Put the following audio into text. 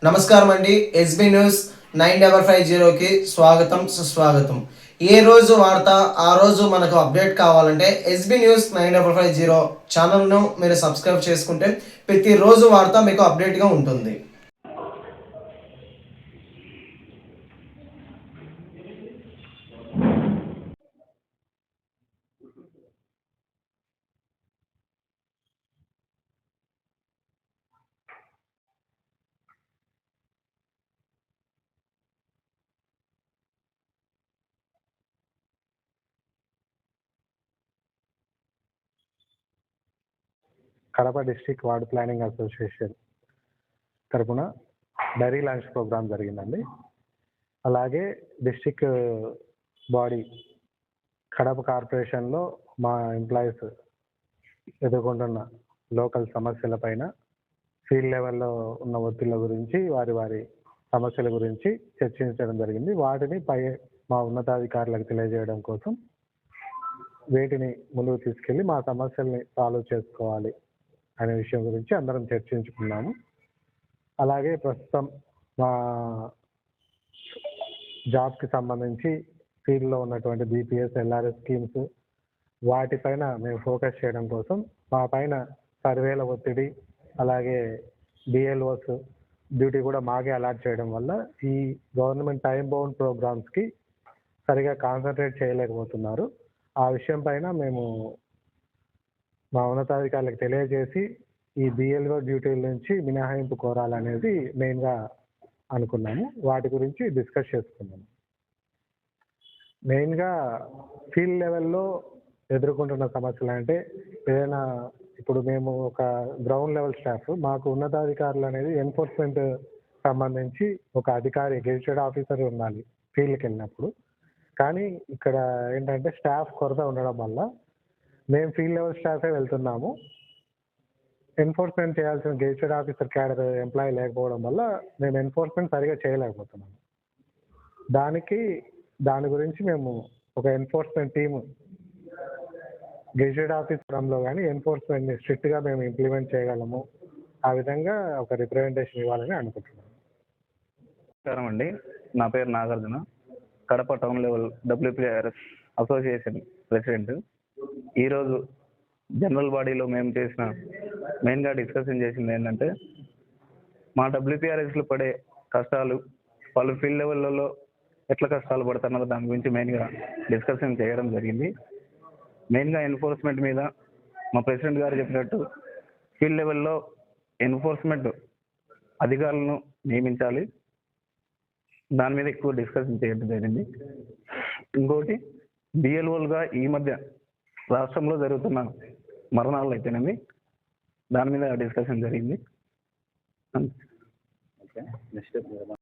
నమస్కారం అండి. SB news 9550కి స్వాగతం సుస్వాగతం. ఏ రోజు వార్త ఆ రోజు మనకు అప్డేట్ కావాలంటే ఎస్బీ న్యూస్ 9550 ఛానల్ను మీరు సబ్స్క్రైబ్ చేసుకుంటే ప్రతిరోజు వార్త మీకు అప్డేట్గా ఉంటుంది. Kadapa district ward planning association తరపున డైరీ లాంచ్ ప్రోగ్రామ్ జరిగిందండి. అలాగే డిస్ట్రిక్ట్ బాడీ కడప కార్పొరేషన్లో మా ఎంప్లాయీస్ ఎదుర్కొంటున్న లోకల్ సమస్యలపైన ఫీల్డ్ లెవెల్లో ఉన్న ఒత్తిళ్ల గురించి వారి సమస్యల గురించి చర్చించడం జరిగింది. వాటిని మా ఉన్నతాధికారులకు తెలియజేయడం కోసం వీటిని ముందుకు తీసుకెళ్ళి మా సమస్యల్ని సాల్వ్ చేసుకోవాలి అనే విషయం గురించి అందరం చర్చించుకున్నాము. అలాగే ప్రస్తుతం మా జాబ్కి సంబంధించి ఫీల్డ్లో ఉన్నటువంటి బీపీఎస్ ఎల్ఆర్ఎస్ స్కీమ్స్ వాటిపైన మేము ఫోకస్ చేయడం కోసం మా పైన సర్వేల ఒత్తిడి అలాగే బిఎల్ఓస్ డ్యూటీ కూడా మాకే అలాట్ చేయడం వల్ల ఈ గవర్నమెంట్ టైం బౌండ్ ప్రోగ్రామ్స్కి సరిగా కాన్సన్ట్రేట్ చేయలేకపోతున్నారు. ఆ విషయం పైన మేము మా ఉన్నతాధికారులకు తెలియజేసి ఈ బిఎల్ఓ డ్యూటీల నుంచి మినహాయింపు కోరాలనేది మెయిన్గా అనుకున్నాము. వాటి గురించి డిస్కస్ చేసుకున్నాము. మెయిన్గా ఫీల్డ్ లెవెల్లో ఎదుర్కొంటున్న సమస్యలు అంటే ఏదైనా ఇప్పుడు మేము ఒక గ్రౌండ్ లెవెల్ స్టాఫ్, మాకు ఉన్నతాధికారులు అనేది ఎన్ఫోర్స్మెంట్ సంబంధించి ఒక అధికారి గెజిటెడ్ ఆఫీసర్ ఉండాలి ఫీల్డ్కి వెళ్ళినప్పుడు. కానీ ఇక్కడ ఏంటంటే స్టాఫ్ కొరత ఉండడం వల్ల మేము ఫీల్డ్ లెవెల్ స్టాఫే వెళ్తున్నాము. ఎన్ఫోర్స్మెంట్ చేయాల్సిన గెజిటెడ్ ఆఫీసర్ క్యాడర్ ఎంప్లాయీ లేకపోవడం వల్ల మేము ఎన్ఫోర్స్మెంట్ సరిగా చేయలేకపోతున్నాము. దాని గురించి మేము ఒక ఎన్ఫోర్స్మెంట్ టీము గెజిటెడ్ ఆఫీసర్లో కానీ ఎన్ఫోర్స్మెంట్ని స్ట్రిక్ట్గా మేము ఇంప్లిమెంట్ చేయగలము, ఆ విధంగా ఒక రిప్రజెంటేషన్ ఇవ్వాలని అనుకుంటున్నాము. నమస్కారం అండి, నా పేరు Nagarjuna, Kadapa town level WPRS association president. ఈరోజు జనరల్ బాడీలో మేము మెయిన్గా డిస్కషన్ చేసింది ఏంటంటే మా డబ్ల్యూపీఆర్ఎస్లో పడే కష్టాలు, వాళ్ళు ఫీల్డ్ లెవెల్లో ఎట్లా కష్టాలు పడుతున్నారో దాని గురించి మెయిన్గా డిస్కషన్ చేయడం జరిగింది. మెయిన్గా ఎన్ఫోర్స్మెంట్ మీద మా ప్రెసిడెంట్ గారు చెప్పినట్టు ఫీల్డ్ లెవెల్లో ఎన్ఫోర్స్మెంట్ అధికారులను నియమించాలి, దాని మీద ఎక్కువ డిస్కషన్ చేయడం జరిగింది. ఇంకోటి బిఎల్ఓలుగా ఈ మధ్య రాష్ట్రంలో జరుగుతున్న మరణాలు అయితేనేమి దాని మీద డిస్కషన్ జరిగింది.